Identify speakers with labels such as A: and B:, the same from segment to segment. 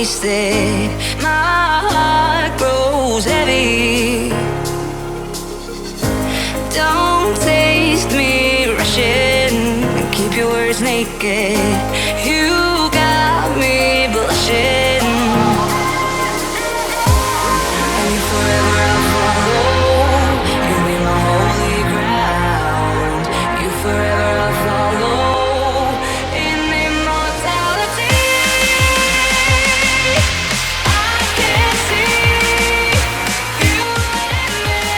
A: wasted. My heart grows heavy. Don't taste me rushing. Keep your words naked. You got me blushing. And you forever I'll follow. You be my holy ground. You forever I'll follow. In immortality, I can see you and me.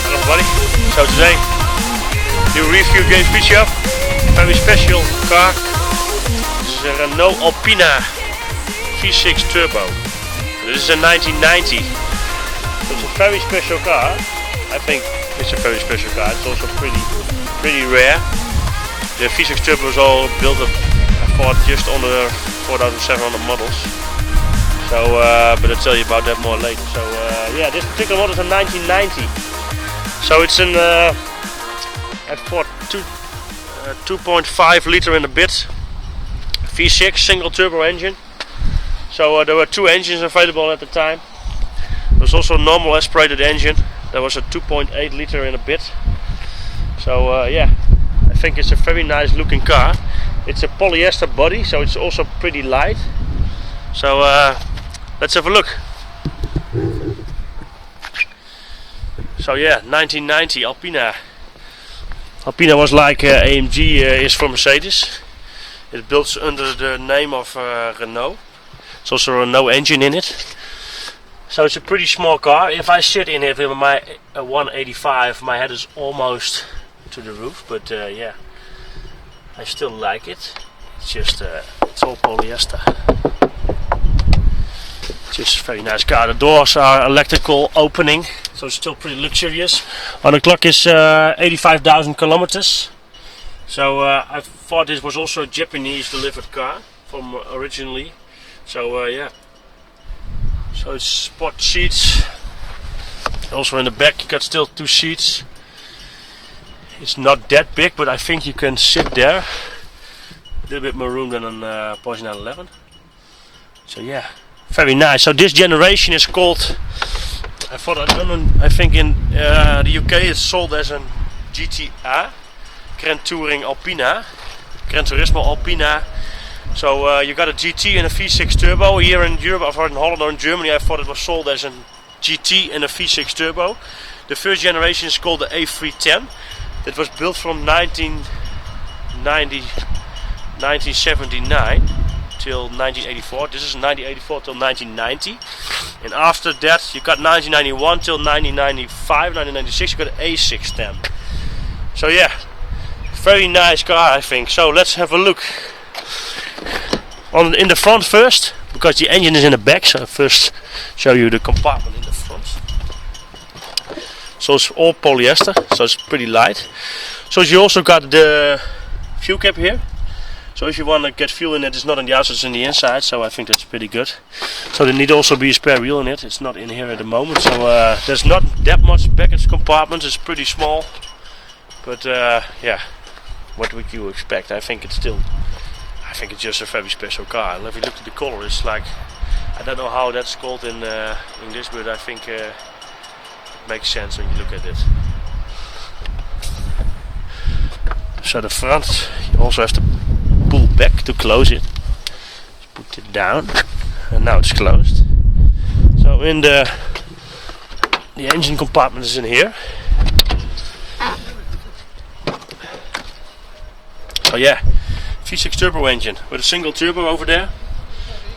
B: Hello everybody. So today, new review JMSpeedshop. Very special car. This is a Renault Alpine V6 Turbo. This is a 1990. It's a very special car. I think it's a very special car. It's also pretty rare. The V6 Turbo is all built up, I thought, just under 4,700 models. So, but I'll tell you about that more later. So, yeah, this particular model is a 1990. So it's an at 2.5 liter and a bit V6 single turbo engine. So there were two engines available at the time. There was also a normal aspirated engine. There was a 2.8 liter and a bit. So yeah, I think it's a very nice looking car. It's a polyester body, so it's also pretty light. So let's have a look. So yeah, 1990 Alpine. Alpine was like AMG is for Mercedes. It built under the name of Renault. There's also a Renault engine in it. So it's a pretty small car. If I sit in it with my 185, my head is almost to the roof. But yeah, I still like it. It's just it's all polyester. Just a very nice car. The doors are electrical opening, so it's still pretty luxurious. On the clock is 85,000 kilometers. So I thought this was also a Japanese delivered car from originally. So yeah. So it's sport seats. Also in the back you got still two seats. It's not that big, but I think you can sit there. A little bit more room than on Porsche 911. So yeah. Very nice. So this generation is called, I think in the UK it's sold as a GTA, Grand Touring Alpine, Gran Turismo Alpine. So you got a GT and a V6 Turbo. Here in Europe, or in Holland or in Germany, I thought it was sold as a GT and a V6 Turbo. The first generation is called the A310. It was built from 1979 till 1984. This is 1984 till 1990, and after that you got 1991 till 1995, 1996 you got an A610. So yeah, very nice car I think. So let's have a look in the front first, because the engine is in the back. So I'll first show you the compartment in the front. So it's all polyester, so it's pretty light. So you also got the fuel cap here. So if you want to get fuel in it, it's not on the outside, it's on the inside. So I think that's pretty good. So there need also be a spare wheel in it. It's not in here at the moment. So there's not that much baggage compartment. It's pretty small. But yeah, what would you expect? I think it's just a very special car. And if you look at the color, it's like, I don't know how that's called in English, but I think it makes sense when you look at it. So the front, you also have to pull back to close it. Just put it down, and now it's closed. So in the engine compartment is in here. So yeah, V6 turbo engine with a single turbo over there.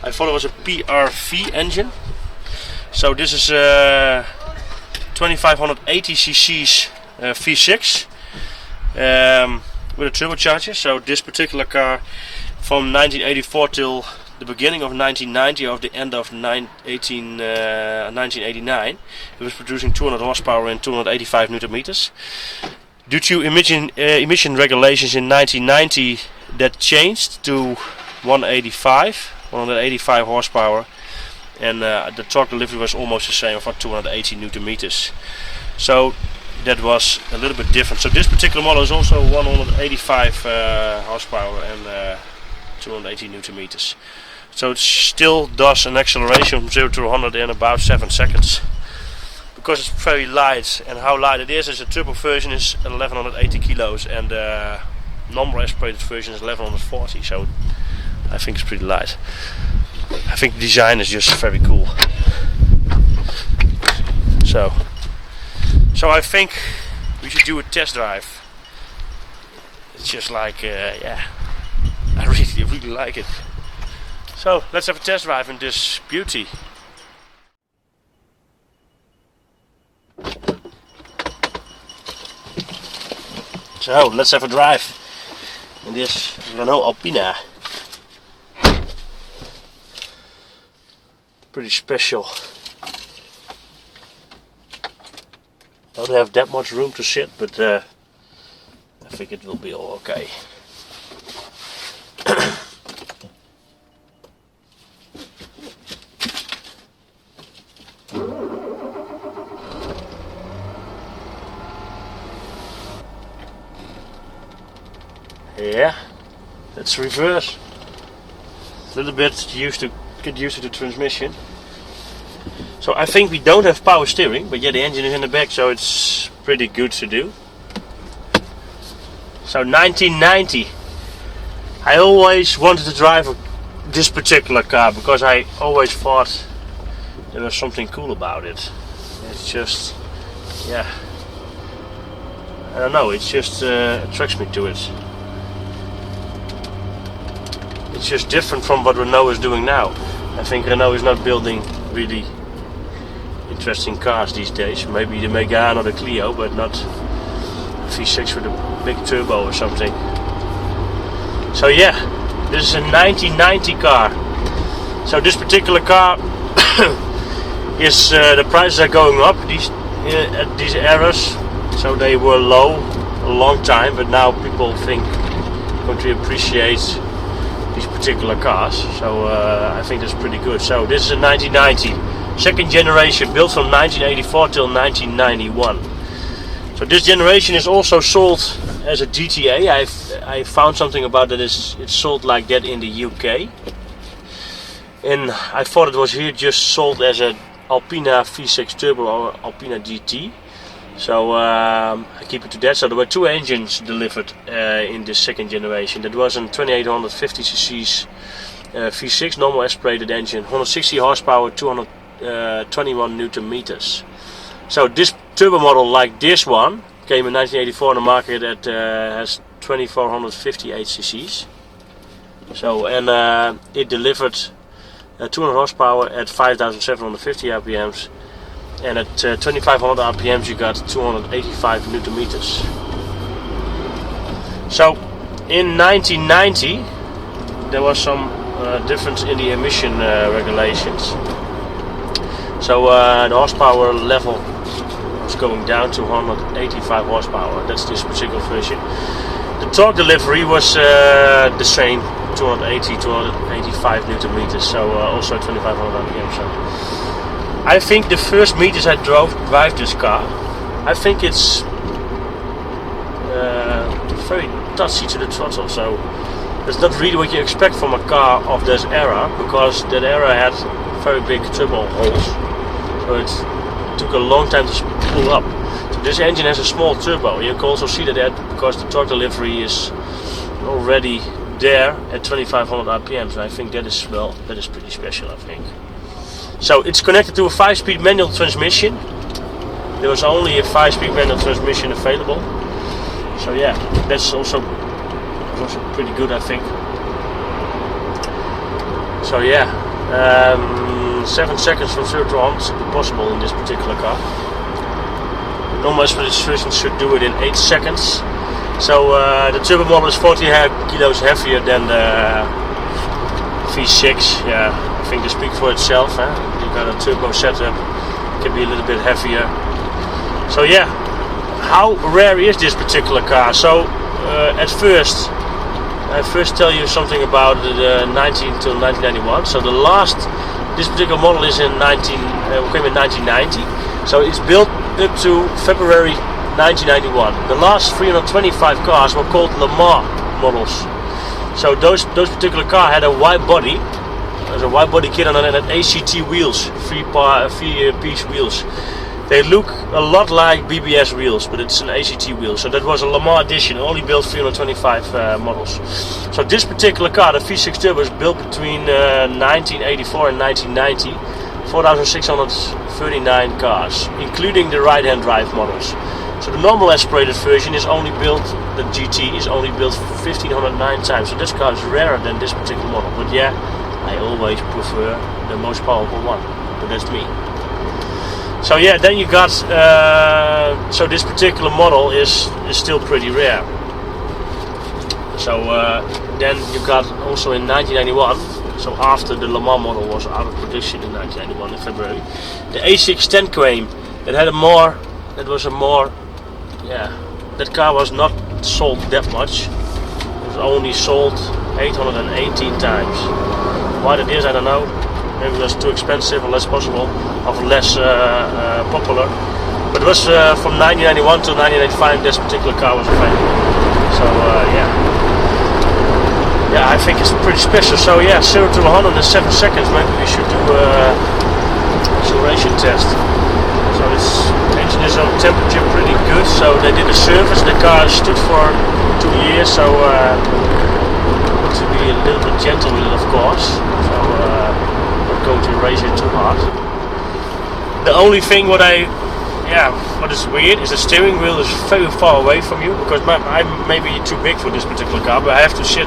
B: I thought it was a PRV engine. So this is 2580 cc's V6 with a turbocharger. So this particular car, from 1984 till the beginning of 1990 or the end of 1989, it was producing 200 horsepower and 285 Newton meters. Due to emission regulations in 1990, that changed to 185 horsepower, and the torque delivery was almost the same for 280 Newton meters. So that was a little bit different. So this particular model is also 185 horsepower and 280 Newton meters. So it still does an acceleration from 0 to 100 in about 7 seconds. Because it's very light, and how light it is a turbo version is 1180 kilos and normal aspirated version is 1140, so I think it's pretty light. I think the design is just very cool. So I think we should do a test drive. It's just like, yeah, I really like it. So let's have a test drive in this beauty. So let's have a drive in this Renault Alpine. Pretty special. Don't have that much room to sit, but I think it will be all okay. Yeah, let's reverse. A little bit get used to the transmission. So I think we don't have power steering, but yeah, the engine is in the back, so it's pretty good to do. So 1990. I always wanted to drive this particular car because I always thought there was something cool about it. It's just, yeah, I don't know, it just attracts me to it. It's just different from what Renault is doing now. I think Renault is not building really interesting cars these days. Maybe the Megane or the Clio, but not V6 with a big turbo or something. So yeah, this is a 1990 car. So this particular car is the prices are going up at these eras. So they were low a long time, but now people think going to appreciate these particular cars. So I think that's pretty good. So this is a 1990, second generation, built from 1984 till 1991. So this generation is also sold as a GTA. I found something about that it's sold like that in the UK. And I thought it was here just sold as an Alpine V6 Turbo or Alpine GT. So I keep it to that. So there were two engines delivered in this second generation. That was a 2850cc V6 normal aspirated engine, 160 horsepower, 221 Newton meters. So this turbo model, like this one, came in 1984 on the market at has 2458 cc's. So and it delivered 200 horsepower at 5750 rpms. And at 2500 rpms you got 285 Newton meters. So in 1990 there was some difference in the emission regulations. So the horsepower level was going down to 185 horsepower. That's this particular version. The torque delivery was the same, 280, 285 Newton meters. So also 2500 rpm. So I think the first meters I drive this car, I think it's very touchy to the throttle, so that's not really what you expect from a car of this era, because that era had very big turbo holes, so it took a long time to pull up. So this engine has a small turbo. You can also see that because the torque delivery is already there at 2500 rpm, so I think that is pretty special, I think. So it's connected to a 5-speed manual transmission. There was only a 5-speed manual transmission available. So yeah, that's also pretty good, I think. So yeah, 7 seconds from 0 to 100 should be possible in this particular car. Normal aspiration should do it in 8 seconds. So the turbo model is 14 kilos heavier than the V6. Yeah, I think they speak for itself. You got a turbo setup, it can be a little bit heavier. So yeah, how rare is this particular car? So I first tell you something about the 19 till 1991. So this particular model is came in 1990. So it's built up to February 1991. The last 325 cars were called Le Mans models. So those particular car had a wide body. There's a wide body kit and an ACT wheels, three-piece wheels. They look a lot like BBS wheels, but it's an ACT wheel. So that was a Le Mans edition, only built 325 models. So this particular car, the V6 Turbo, was built between 1984 and 1990. 4,639 cars, including the right-hand drive models. So the normal aspirated version is only built, the GT is only built 1,509 times. So this car is rarer than this particular model. But yeah, I always prefer the most powerful one. But that's me. So yeah, then you got, so this particular model is still pretty rare. So then you got also in 1991, so after the Le Mans model was out of production in 1991 in February, the A610 came. That had a more, that was a more, yeah, that car was not sold that much. It was only sold 818 times. Why that is, I don't know. Maybe it was too expensive or less possible, or less popular. But it was from 1991 to 1995 this particular car was available. So yeah, I think it's pretty special. So yeah, 0 to 100 in 7 seconds. Maybe we should do a acceleration test. So its engine is on temperature pretty good. So they did a service. The car stood for 2 years. So to be a little bit gentle with it, of course. So not going to raise it too hard. The only thing what is weird is the steering wheel is very far away from you, because I'm maybe too big for this particular car, but I have to sit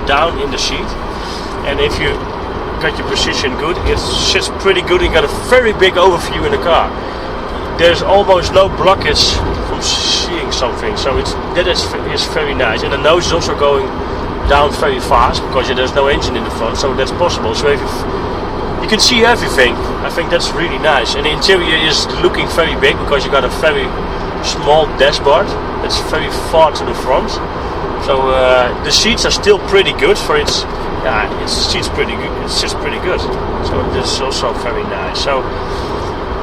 B: down in the seat, and if you got your position good, it sits pretty good. You got a very big overview in the car. There's almost no blockage from seeing something, so that is very nice. And the nose is also going down very fast because there's no engine in the front, so that's possible. So if you can see everything, I think that's really nice. And the interior is looking very big because you got a very small dashboard that's very far to the front. So the seats are still pretty good for its. It sits pretty good. It sits pretty good. So this is also very nice. So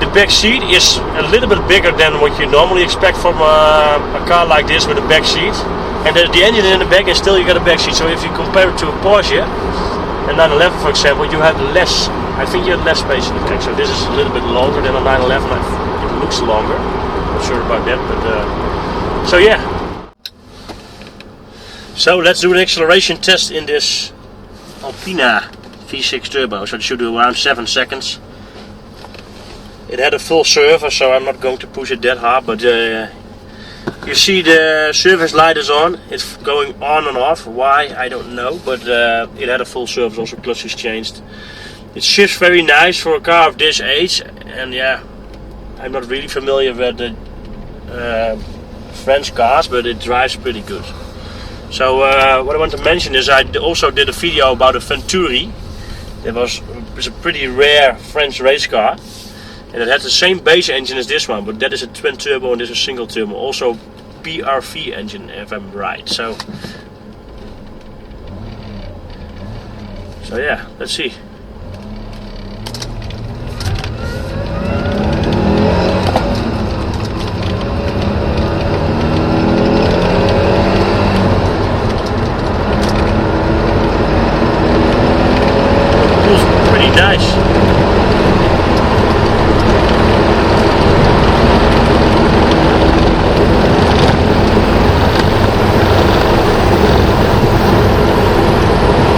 B: the back seat is a little bit bigger than what you normally expect from a car like this with a back seat. And the engine is in the back, and still you got a back seat. So if you compare it to a Porsche, a 911 for example, you have less. I think you have less space in the back. So this is a little bit longer than a 911. It looks longer. Not sure about that, but so yeah. So let's do an acceleration test in this Alpine V6 Turbo. So it should do around 7 seconds. It had a full service, so I'm not going to push it that hard, but you see the service light is on. It's going on and off. Why? I don't know, but it had a full service, also clutch is changed. It shifts very nice for a car of this age, and yeah, I'm not really familiar with the French cars, but it drives pretty good. So what I want to mention is I also did a video about a Venturi. It was a pretty rare French race car, and it had the same base engine as this one, but that is a twin turbo and this is a single turbo. Also PRV engine, if I'm right. So yeah, let's see. Nice.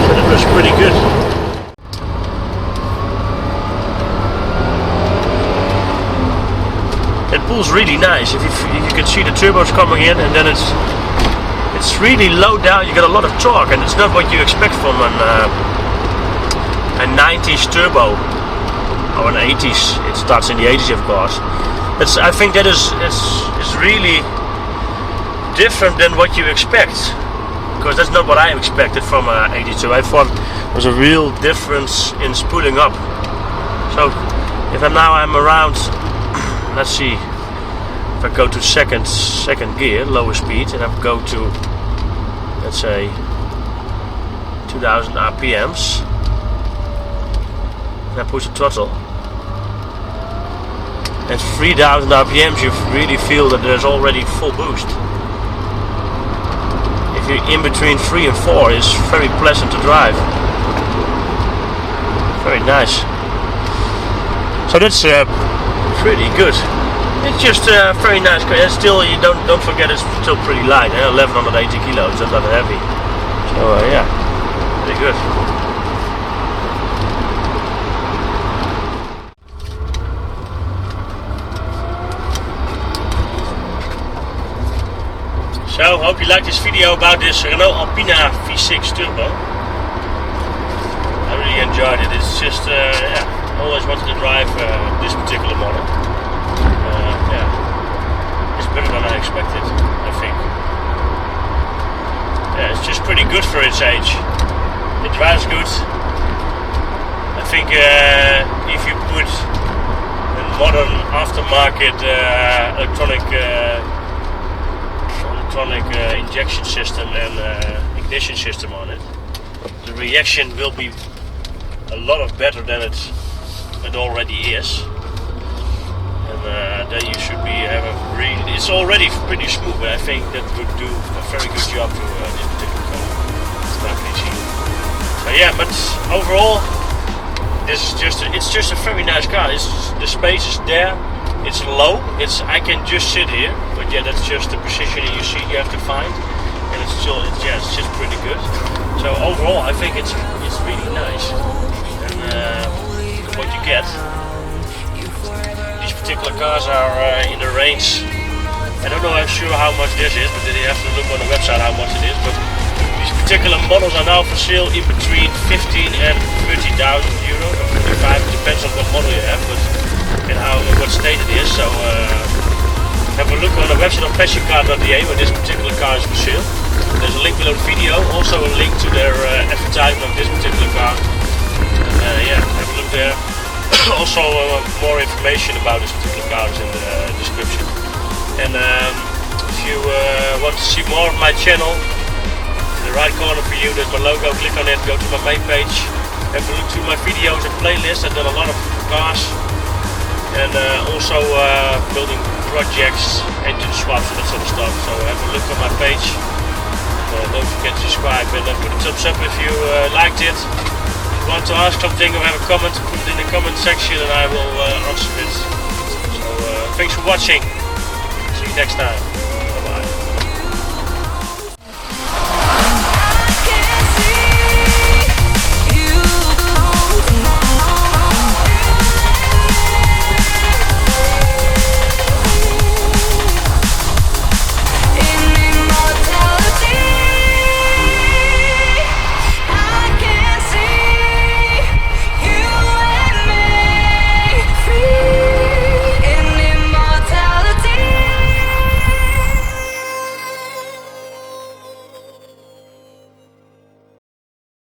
B: So that was pretty good. It pulls really nice. If you can see the turbos coming in, and then it's really low down. You get a lot of torque, and it's not what you expect from a 90s turbo or an 80s. It starts in the 80s, of course. I think that is really different than what you expect, because that's not what I expected from a 82. I thought there was a real difference in spooling up. So if I'm around, let's see, if I go to second gear, lower speed, and I go to, let's say, 2000 RPMs. I push the throttle. At 3000 RPMs you really feel that there's already full boost. If you're in between 3 and 4, it's very pleasant to drive. Very nice. So that's pretty good. It's just very nice. And still, you don't forget it's still pretty light. 1180 kilos. That's not heavy. So yeah, pretty good. So, hope you liked this video about this Renault Alpine V6 Turbo. I really enjoyed it. It's just, yeah, always wanted to drive this particular model. Yeah, it's better than I expected, I think. Yeah, it's just pretty good for its age. It drives good. I think if you put a modern aftermarket electronic injection system and ignition system on it, the reaction will be a lot of better than it already is, and then you should have a really, it's already pretty smooth, but I think that would do a very good job to this particular car. So yeah, but overall this is it's just a very nice car. The space is there. It's low. I can just sit here, but yeah, that's just the positioning you see you have to find, and it's just pretty good. So overall, I think it's really nice. And what you get, these particular cars are in the range. I don't know, I'm sure how much this is, but you have to look on the website how much it is. But these particular models are now for sale in between 15 and 30,000 euro, or 35. It depends on what model you have, but. And what state it is, so have a look on the website of passioncar.de where this particular car is for sale. There's a link below the video, also a link to their advertisement of this particular car. Yeah, have a look there. Also more information about this particular car is in the description. And if you want to see more of my channel, in the right corner for you there's my logo, click on it, go to my main page, have a look through my videos and playlists. I've done a lot of cars. And also building projects, engine swaps and that sort of stuff. So have a look on my page. Don't forget to subscribe and put a thumbs up if you liked it. If you want to ask something or have a comment, put it in the comment section and I will answer it. So thanks for watching. See you next time.